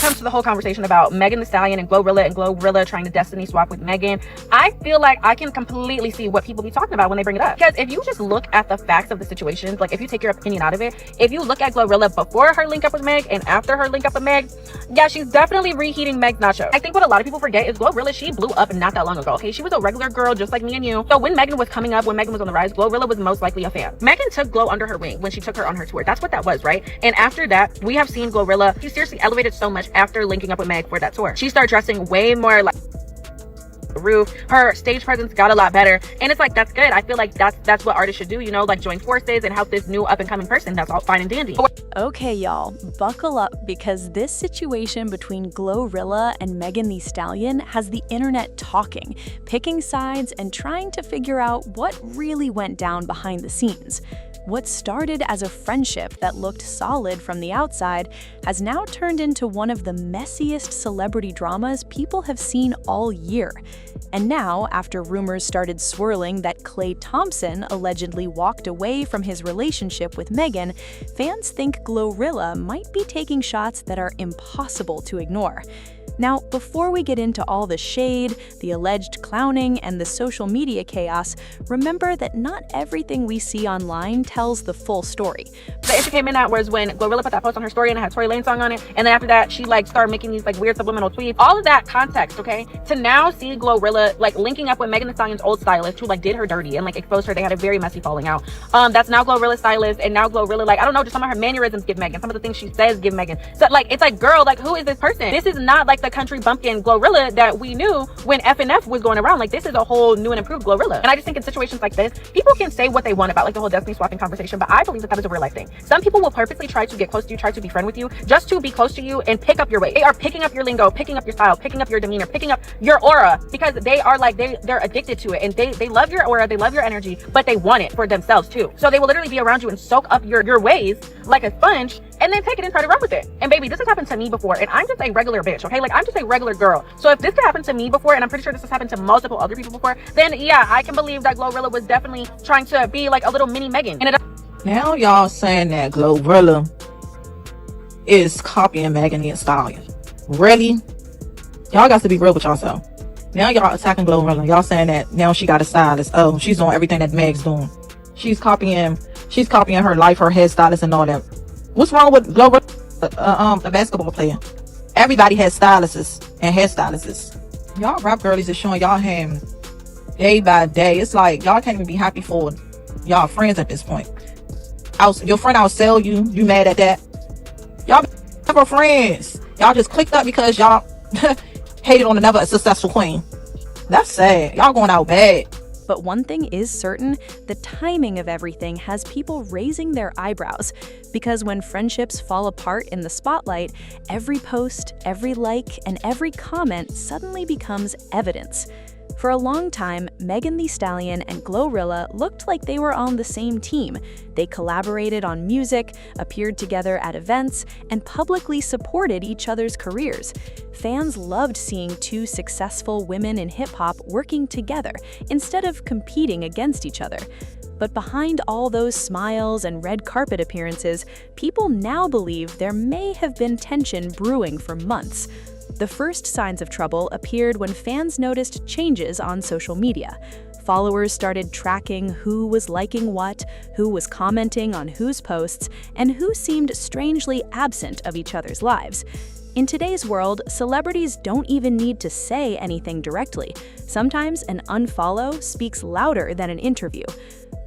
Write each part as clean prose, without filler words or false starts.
comes to the whole conversation about Megan Thee Stallion and GloRilla trying to destiny swap with Megan, I feel like I can completely see what people be talking about when they bring it up. Because if you just look at the facts of the situations, like if you take your opinion out of it, if you look at GloRilla before her link up with Meg and after her link up with Meg, yeah, she's definitely reheating Meg's nacho. I think what a lot of people forget is GloRilla, she blew up not that long ago, okay? She was a regular girl just like me and you. So when Megan was coming up, when Megan was on the rise, GloRilla was most likely a fan. Megan took Glo under her wing when she took her on her tour. That's what that was, right? And after that, we have seen GloRilla, she seriously elevated so much after linking up with Meg for that tour. She started dressing way more like roof. Her stage presence got a lot better, and it's like, that's good. I feel like that's what artists should do, you know, like join forces and help this new up and coming person. That's all fine and dandy. Okay, y'all, buckle up, because this situation between GloRilla and Megan Thee Stallion has the internet talking, picking sides, and trying to figure out what really went down behind the scenes. What started as a friendship that looked solid from the outside has now turned into one of the messiest celebrity dramas people have seen all year. And now, after rumors started swirling that Klay Thompson allegedly walked away from his relationship with Megan, fans think GloRilla might be taking shots that are impossible to ignore. Now, before we get into all the shade, the alleged clowning, and the social media chaos, remember that not everything we see online tells the full story. The issue came in that was when GloRilla put that post on her story and it had Tory Lanez song on it, and then after that she like started making these like weird subliminal tweets. All of that context, okay, to now see GloRilla like linking up with Megan Thee Stallion's old stylist who like did her dirty and like exposed her. They had a very messy falling out. That's now GloRilla's stylist, and now GloRilla, like, I don't know, just some of her mannerisms give Megan, some of the things she says give Megan. So like, it's like, girl, like, who is this person? This is not like the country bumpkin GloRilla that we knew when FNF was going around. Like, this is a whole new and improved GloRilla. And I just think in situations like this, people can say what they want about like the whole destiny swapping conversation, but I believe that is a real life thing. Some people will purposely try to get close to you, try to be friend with you, just to be close to you and pick up your weight. They are picking up your lingo, picking up your style, picking up your demeanor, picking up your aura, because they are like, they're addicted to it, and they love your aura, they love your energy, but they want it for themselves too. So they will literally be around you and soak up your ways like a sponge, and then take it and try to run with it. And baby, this has happened to me before, and I'm just a regular bitch, okay? Like, I'm just a regular girl. So if this could happen to me before, and I'm pretty sure this has happened to multiple other people before, then yeah, I can believe that GloRilla was definitely trying to be like a little mini Megan. And now y'all saying that GloRilla is copying Megan Thee Stallion. Really? Y'all got to be real with yourself. Now y'all attacking GloRilla. Y'all saying that now she got a stylist. Oh, she's doing everything that Meg's doing. She's copying her life, her hairstylist, and all that. What's wrong with GloRilla, a basketball player? Everybody has stylists and hairstylists. Y'all rap girlies is showing y'all hand day by day. It's like y'all can't even be happy for y'all friends at this point. Your friend outsell you. You mad at that? Y'all never friends. Y'all just clicked up because y'all hated on another successful queen. That's sad. Y'all going out bad. But one thing is certain, the timing of everything has people raising their eyebrows. Because when friendships fall apart in the spotlight, every post, every like, and every comment suddenly becomes evidence. For a long time, Megan Thee Stallion and GloRilla looked like they were on the same team. They collaborated on music, appeared together at events, and publicly supported each other's careers. Fans loved seeing two successful women in hip-hop working together instead of competing against each other. But behind all those smiles and red carpet appearances, people now believe there may have been tension brewing for months. The first signs of trouble appeared when fans noticed changes on social media. Followers started tracking who was liking what, who was commenting on whose posts, and who seemed strangely absent of each other's lives. In today's world, celebrities don't even need to say anything directly. Sometimes an unfollow speaks louder than an interview.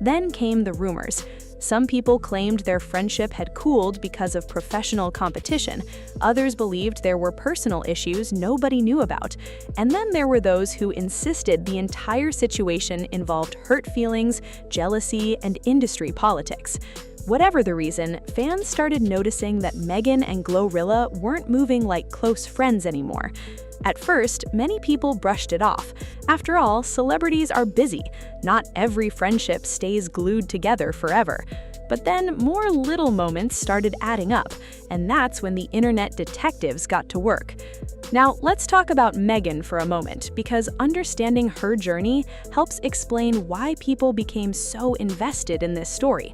Then came the rumors. Some people claimed their friendship had cooled because of professional competition. Others believed there were personal issues nobody knew about. And then there were those who insisted the entire situation involved hurt feelings, jealousy, and industry politics. Whatever the reason, fans started noticing that Megan and GloRilla weren't moving like close friends anymore. At first, many people brushed it off. After all, celebrities are busy. Not every friendship stays glued together forever. But then more little moments started adding up, and that's when the internet detectives got to work. Now, let's talk about Megan for a moment, because understanding her journey helps explain why people became so invested in this story.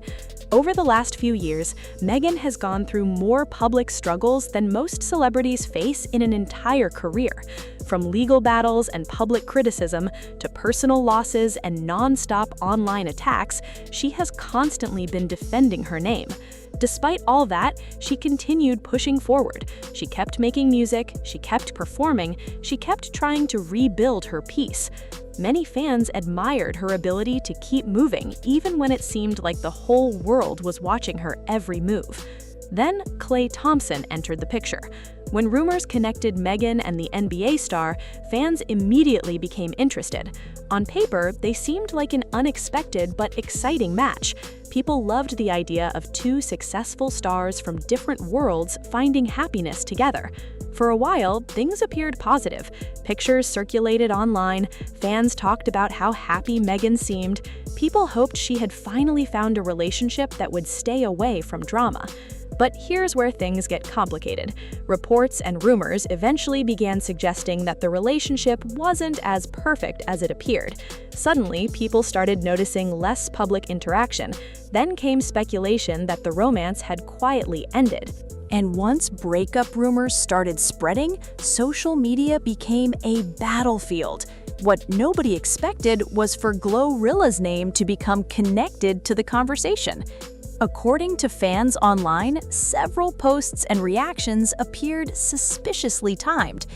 Over the last few years, Megan has gone through more public struggles than most celebrities face in an entire career. From legal battles and public criticism to personal losses and non-stop online attacks, she has constantly been defending her name. Despite all that, she continued pushing forward. She kept making music, she kept performing, she kept trying to rebuild her peace. Many fans admired her ability to keep moving, even when it seemed like the whole world was watching her every move. Then Klay Thompson entered the picture. When rumors connected Megan and the NBA star, fans immediately became interested. On paper, they seemed like an unexpected but exciting match. People loved the idea of two successful stars from different worlds finding happiness together. For a while, things appeared positive. Pictures circulated online, fans talked about how happy Megan seemed. People hoped she had finally found a relationship that would stay away from drama. But here's where things get complicated. Reports and rumors eventually began suggesting that the relationship wasn't as perfect as it appeared. Suddenly, people started noticing less public interaction. Then came speculation that the romance had quietly ended. And once breakup rumors started spreading, social media became a battlefield. What nobody expected was for GloRilla's name to become connected to the conversation. According to fans online, several posts and reactions appeared suspiciously timed.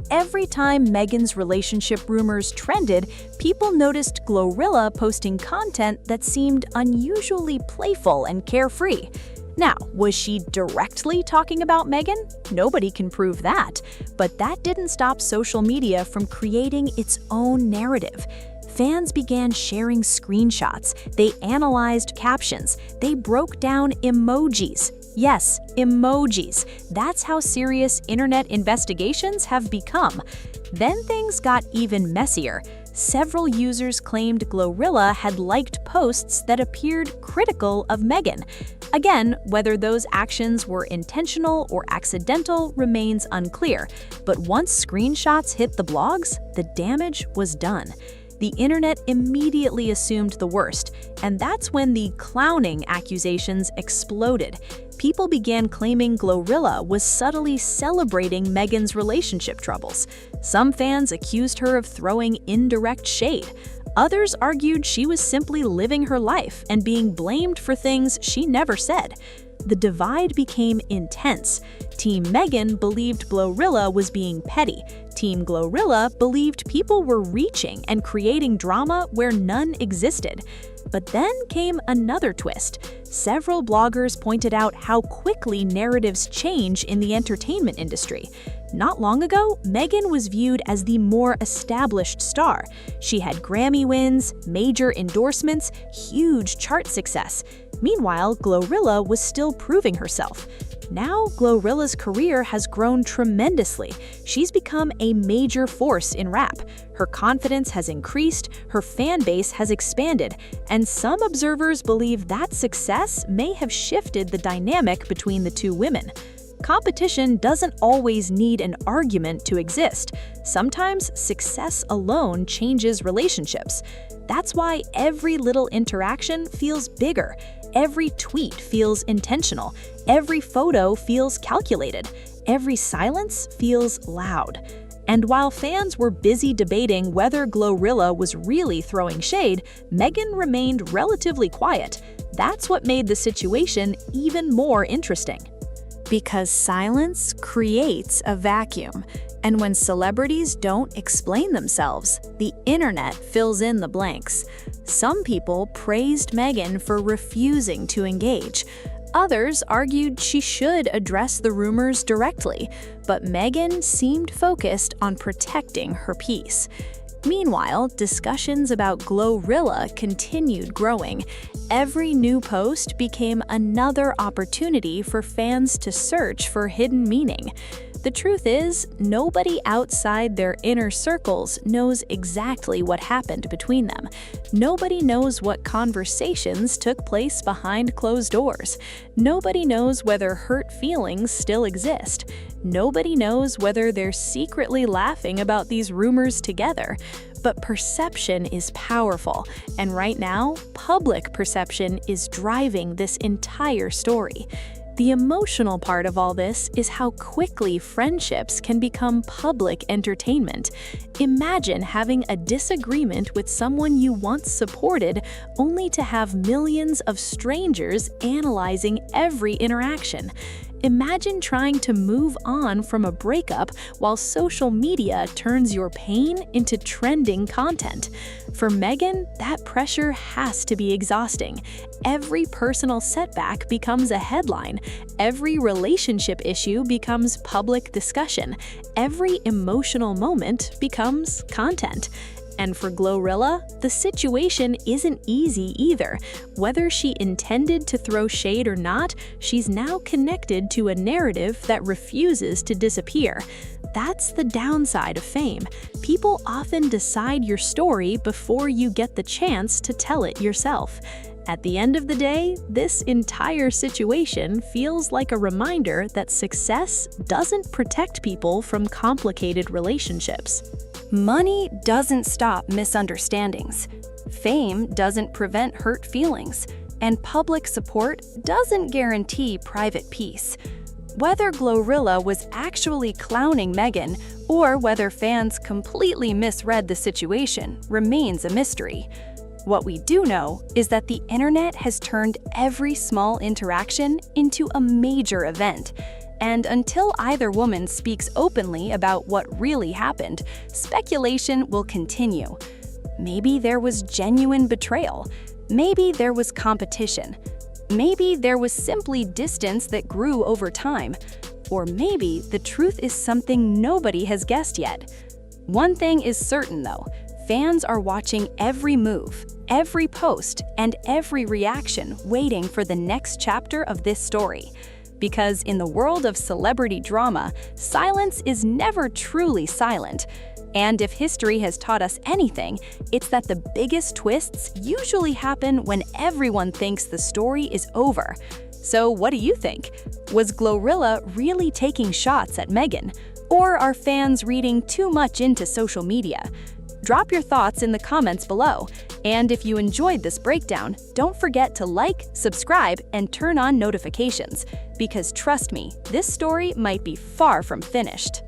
Every time Megan's relationship rumors trended, people noticed GloRilla posting content that seemed unusually playful and carefree. Now, was she directly talking about Megan? Nobody can prove that. But that didn't stop social media from creating its own narrative. Fans began sharing screenshots, they analyzed captions, they broke down emojis. Yes, emojis. That's how serious internet investigations have become. Then things got even messier. Several users claimed GloRilla had liked posts that appeared critical of Megan. Again, whether those actions were intentional or accidental remains unclear, but once screenshots hit the blogs, the damage was done. The internet immediately assumed the worst, and that's when the clowning accusations exploded. People began claiming GloRilla was subtly celebrating Megan's relationship troubles. Some fans accused her of throwing indirect shade. Others argued she was simply living her life and being blamed for things she never said. The divide became intense. Team Megan believed GloRilla was being petty. Team GloRilla believed people were reaching and creating drama where none existed. But then came another twist. Several bloggers pointed out how quickly narratives change in the entertainment industry. Not long ago, Megan was viewed as the more established star. She had Grammy wins, major endorsements, huge chart success. Meanwhile, GloRilla was still proving herself. Now, GloRilla's career has grown tremendously. She's become a major force in rap. Her confidence has increased, her fan base has expanded, and some observers believe that success may have shifted the dynamic between the two women. Competition doesn't always need an argument to exist. Sometimes success alone changes relationships. That's why every little interaction feels bigger. Every tweet feels intentional. Every photo feels calculated. Every silence feels loud. And while fans were busy debating whether GloRilla was really throwing shade, Megan remained relatively quiet. That's what made the situation even more interesting. Because silence creates a vacuum. And when celebrities don't explain themselves, the internet fills in the blanks. Some people praised Megan for refusing to engage. Others argued she should address the rumors directly, but Megan seemed focused on protecting her peace. Meanwhile, discussions about GloRilla continued growing. Every new post became another opportunity for fans to search for hidden meaning. The truth is, nobody outside their inner circles knows exactly what happened between them. Nobody knows what conversations took place behind closed doors. Nobody knows whether hurt feelings still exist. Nobody knows whether they're secretly laughing about these rumors together. But perception is powerful, and right now, public perception is driving this entire story. The emotional part of all this is how quickly friendships can become public entertainment. Imagine having a disagreement with someone you once supported, only to have millions of strangers analyzing every interaction. Imagine trying to move on from a breakup while social media turns your pain into trending content. For Megan, that pressure has to be exhausting. Every personal setback becomes a headline. Every relationship issue becomes public discussion. Every emotional moment becomes content. And for GloRilla, the situation isn't easy either. Whether she intended to throw shade or not, she's now connected to a narrative that refuses to disappear. That's the downside of fame. People often decide your story before you get the chance to tell it yourself. At the end of the day, this entire situation feels like a reminder that success doesn't protect people from complicated relationships. Money doesn't stop misunderstandings. Fame doesn't prevent hurt feelings. And public support doesn't guarantee private peace. Whether GloRilla was actually clowning Megan or whether fans completely misread the situation remains a mystery. What we do know is that the internet has turned every small interaction into a major event. And until either woman speaks openly about what really happened, speculation will continue. Maybe there was genuine betrayal. Maybe there was competition. Maybe there was simply distance that grew over time. Or maybe the truth is something nobody has guessed yet. One thing is certain though, fans are watching every move, every post, and every reaction, waiting for the next chapter of this story. Because in the world of celebrity drama, silence is never truly silent. And if history has taught us anything, it's that the biggest twists usually happen when everyone thinks the story is over. So what do you think? Was GloRilla really taking shots at Megan? Or are fans reading too much into social media? Drop your thoughts in the comments below. And if you enjoyed this breakdown, don't forget to like, subscribe, and turn on notifications. Because trust me, this story might be far from finished.